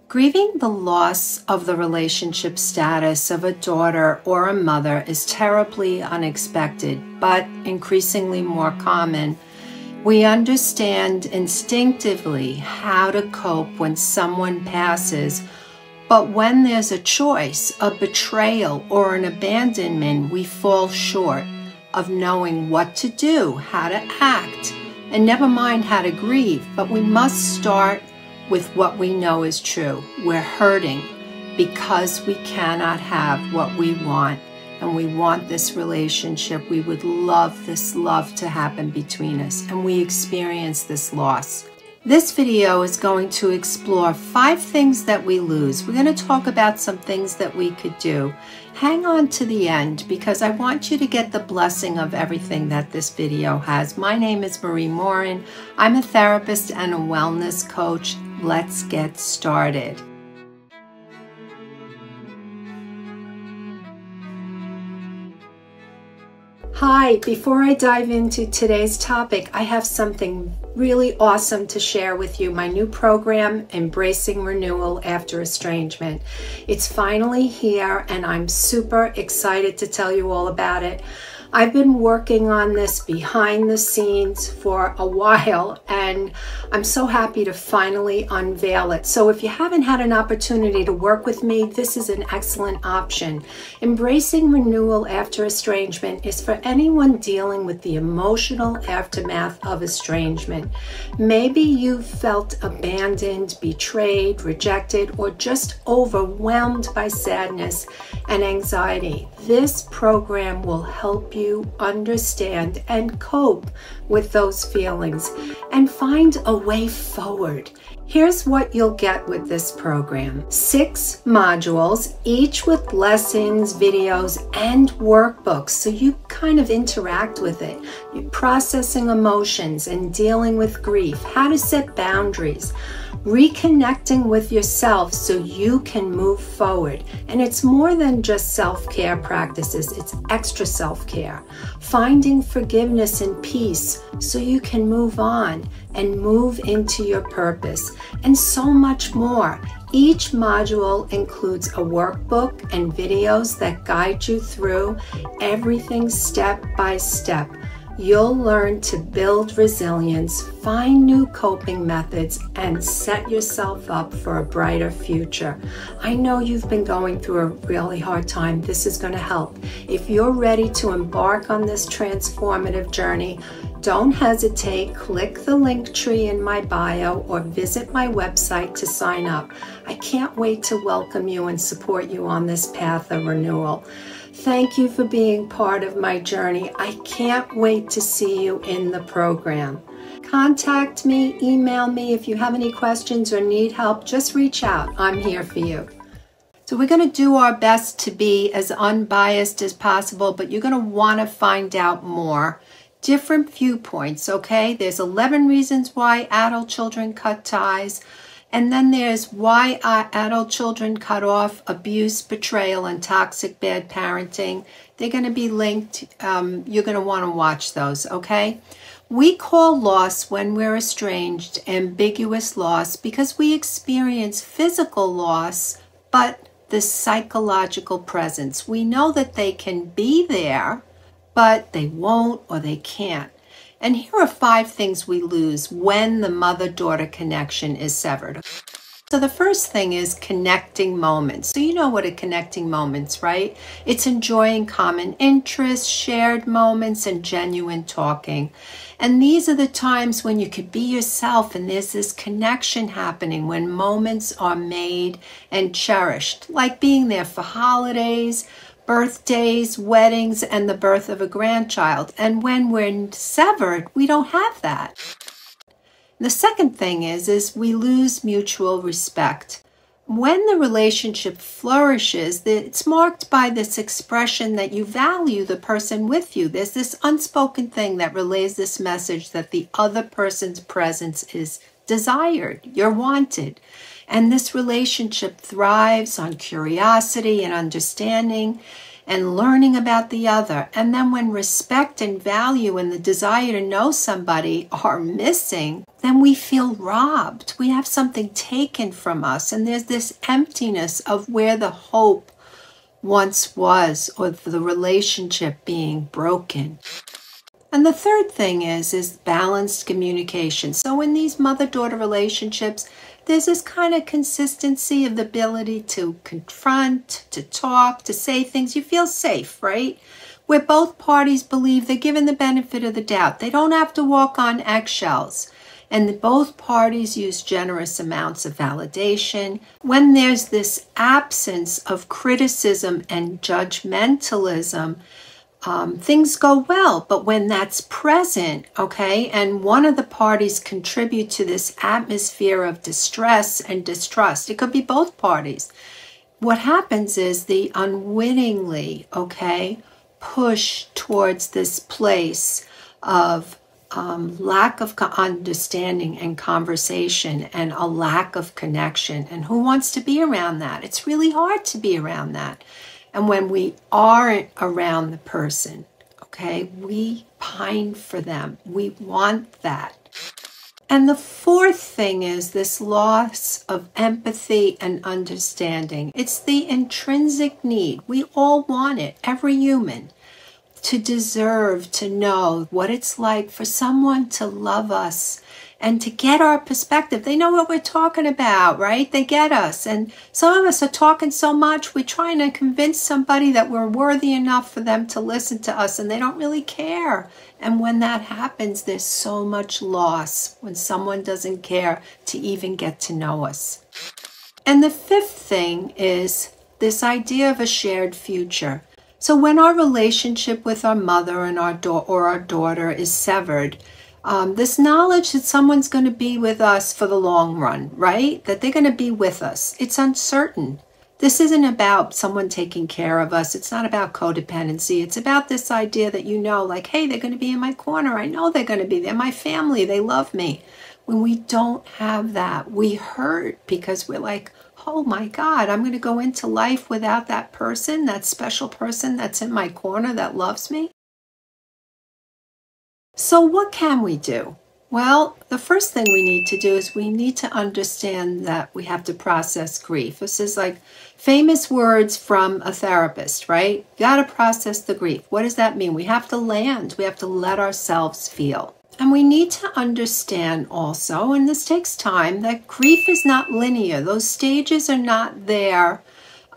Grieving the loss of the relationship status of a daughter or a mother is terribly unexpected, but increasingly more common. We understand instinctively how to cope when someone passes, but when there's a choice, a betrayal, or an abandonment, we fall short of knowing what to do, how to act, and never mind how to grieve, but we must start with what we know is true. We're hurting because we cannot have what we want, and we want this relationship. We would love this love to happen between us, and we experience this loss. This video is going to explore 5 things that we lose. We're going to talk about some things that we could do. Hang on to the end because I want you to get the blessing of everything that this video has. My name is Marie Morin. I'm a therapist and a wellness coach. Let's get started. Hi, before I dive into today's topic, I have something really awesome to share with you. My new program, Embracing Renewal After Estrangement. It's finally here and I'm super excited to tell you all about it. I've been working on this behind the scenes for a while and I'm so happy to finally unveil it. So if you haven't had an opportunity to work with me, this is an excellent option. Embracing Renewal After Estrangement is for anyone dealing with the emotional aftermath of estrangement. Maybe you've felt abandoned, betrayed, rejected, or just overwhelmed by sadness and anxiety. This program will help you understand and cope with those feelings and find a way forward. Here's what you'll get with this program. 6 modules, each with lessons, videos, and workbooks, so you kind of interact with it. You're processing emotions and dealing with grief, how to set boundaries, reconnecting with yourself so you can move forward. And it's more than just self-care practices, it's extra self-care. Finding forgiveness and peace so you can move on and move into your purpose, and so much more. Each module includes a workbook and videos that guide you through everything step by step. You'll learn to build resilience, find new coping methods, and set yourself up for a brighter future. I know you've been going through a really hard time. This is going to help. If you're ready to embark on this transformative journey, don't hesitate. Click the link tree in my bio or visit my website to sign up. I can't wait to welcome you and support you on this path of renewal. Thank you for being part of my journey. I can't wait to see you in the program. Contact me, email me if you have any questions or need help. Just reach out. I'm here for you. So we're going to do our best to be as unbiased as possible, but you're going to want to find out more. Different viewpoints, okay? There's 11 reasons why adult children cut ties. And then there's why adult children cut off abuse, betrayal, and toxic bad parenting. They're going to be linked. You're going to want to watch those, okay? We call loss when we're estranged ambiguous loss because we experience physical loss, but the psychological presence. We know that they can be there, but they won't or they can't. And here are 5 things we lose when the mother-daughter connection is severed. So the first thing is connecting moments. So you know what a connecting moment's, right? It's enjoying common interests, shared moments, and genuine talking. And these are the times when you could be yourself and there's this connection happening, when moments are made and cherished, like being there for holidays, birthdays, weddings, and the birth of a grandchild. And when we're severed, we don't have that. The second thing is we lose mutual respect. When the relationship flourishes, it's marked by this expression that you value the person with you. There's this unspoken thing that relays this message that the other person's presence is desired, you're wanted. And this relationship thrives on curiosity and understanding. and learning about the other. And then when respect and value and the desire to know somebody are missing, then we feel robbed. We have something taken from us. And there's this emptiness of where the hope once was, or the relationship being broken. And the third thing is balanced communication. So in these mother-daughter relationships, there's this kind of consistency of the ability to confront, to talk, to say things. You feel safe, right? Where both parties believe they're given the benefit of the doubt. They don't have to walk on eggshells. And both parties use generous amounts of validation. When there's this absence of criticism and judgmentalism, things go well. But when that's present, okay, and one of the parties contribute to this atmosphere of distress and distrust, it could be both parties. What happens is they unwittingly, okay, push towards this place of lack of understanding and conversation and a lack of connection. And who wants to be around that? It's really hard to be around that. And when we aren't around the person, okay, we pine for them. We want that. And the fourth thing is this loss of empathy and understanding. It's the intrinsic need. We all want it, every human, to deserve to know what it's like for someone to love us and to get our perspective. They know what we're talking about, right? They get us. And some of us are talking so much, we're trying to convince somebody that we're worthy enough for them to listen to us, and they don't really care. And when that happens, there's so much loss when someone doesn't care to even get to know us. And the fifth thing is this idea of a shared future. So when our relationship with our mother and our daughter is severed, this knowledge that someone's going to be with us for the long run, right? That they're going to be with us. It's uncertain. This isn't about someone taking care of us. It's not about codependency. It's about this idea that you know, like, hey, they're going to be in my corner. I know they're going to be. They're my family. They love me. When we don't have that, we hurt because we're like, oh my God, I'm going to go into life without that person, that special person that's in my corner that loves me. So what can we do? Well, the first thing we need to do is we need to understand that we have to process grief. This is like famous words from a therapist, right? You got to process the grief. What does that mean? We have to land. We have to let ourselves feel. And we need to understand also, and this takes time, that grief is not linear. Those stages are not there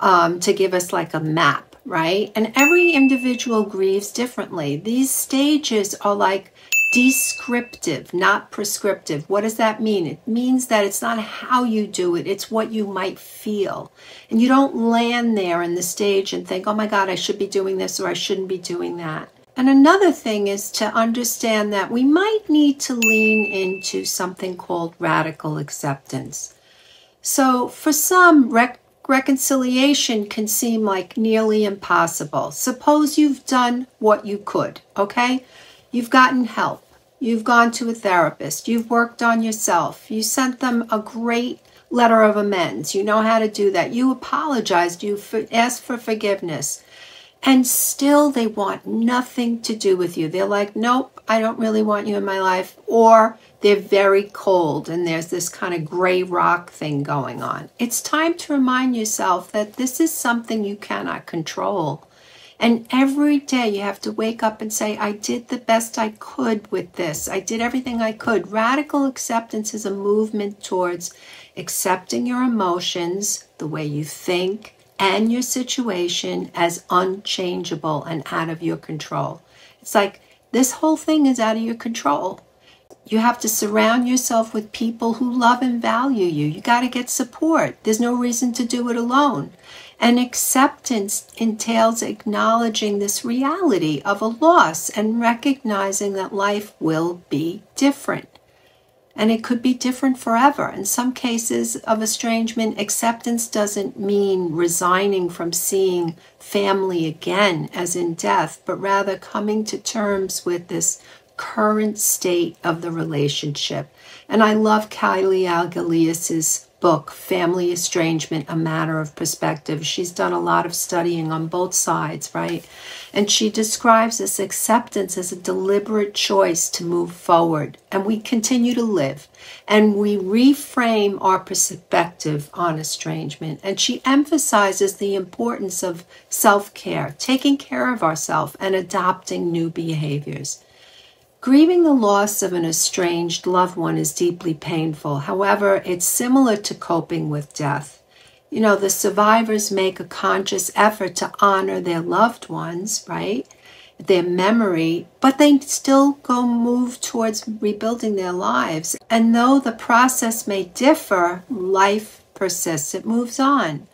to give us like a map, right? And every individual grieves differently. These stages are like descriptive, not prescriptive. What does that mean? It means that it's not how you do it, it's what you might feel. And you don't land there in the stage and think, oh my God, I should be doing this or I shouldn't be doing that. And another thing is to understand that we might need to lean into something called radical acceptance. So for some, reconciliation can seem like nearly impossible. Suppose you've done what you could, okay? You've gotten help. You've gone to a therapist. You've worked on yourself. You sent them a great letter of amends. You know how to do that. You apologized. You asked for forgiveness. And still they want nothing to do with you. They're like, nope, I don't really want you in my life. Or they're very cold and there's this kind of gray rock thing going on. It's time to remind yourself that this is something you cannot control. And every day you have to wake up and say, I did the best I could with this. I did everything I could. Radical acceptance is a movement towards accepting your emotions, the way you think, and your situation as unchangeable and out of your control. It's like this whole thing is out of your control. You have to surround yourself with people who love and value you. You got to get support. There's no reason to do it alone. And acceptance entails acknowledging this reality of a loss and recognizing that life will be different. And it could be different forever. In some cases of estrangement, acceptance doesn't mean resigning from seeing family again, as in death, but rather coming to terms with this current state of the relationship. And I love Kylie Algalius's book, Family Estrangement, A Matter of Perspective. She's done a lot of studying on both sides, right? And she describes this acceptance as a deliberate choice to move forward. And we continue to live. And we reframe our perspective on estrangement. And she emphasizes the importance of self-care, taking care of ourselves and adopting new behaviors. Grieving the loss of an estranged loved one is deeply painful. However, it's similar to coping with death. You know, the survivors make a conscious effort to honor their loved ones, right? Their memory, but they still move towards rebuilding their lives. And though the process may differ, life persists. It moves on.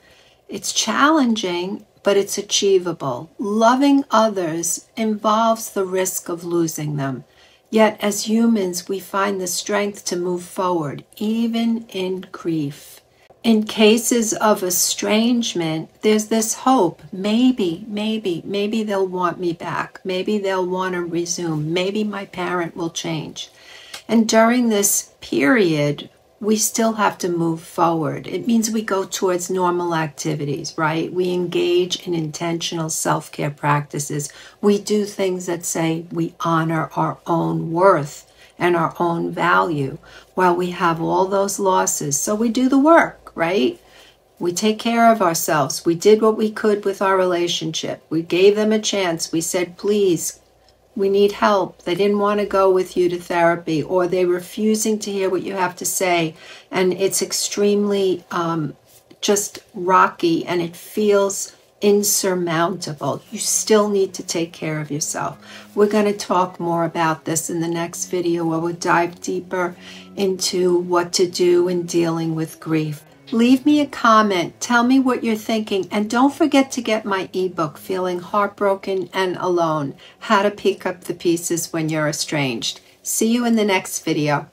It's challenging, but it's achievable. Loving others involves the risk of losing them. Yet as humans, we find the strength to move forward, even in grief. In cases of estrangement, there's this hope. Maybe they'll want me back. Maybe they'll want to resume. Maybe my parent will change. And during this period, we still have to move forward. It means we go towards normal activities, right? We engage in intentional self-care practices. We do things that say we honor our own worth and our own value while we have all those losses. So we do the work, right? We take care of ourselves. We did what we could with our relationship. We gave them a chance. We said, please, we need help. They didn't want to go with you to therapy, or they're refusing to hear what you have to say. And it's extremely just rocky, and it feels insurmountable. You still need to take care of yourself. We're going to talk more about this in the next video, where we'll dive deeper into what to do in dealing with grief. Leave me a comment. Tell me what you're thinking. And don't forget to get my ebook, Feeling Heartbroken and Alone, How to Pick Up the Pieces When You're Estranged. See you in the next video.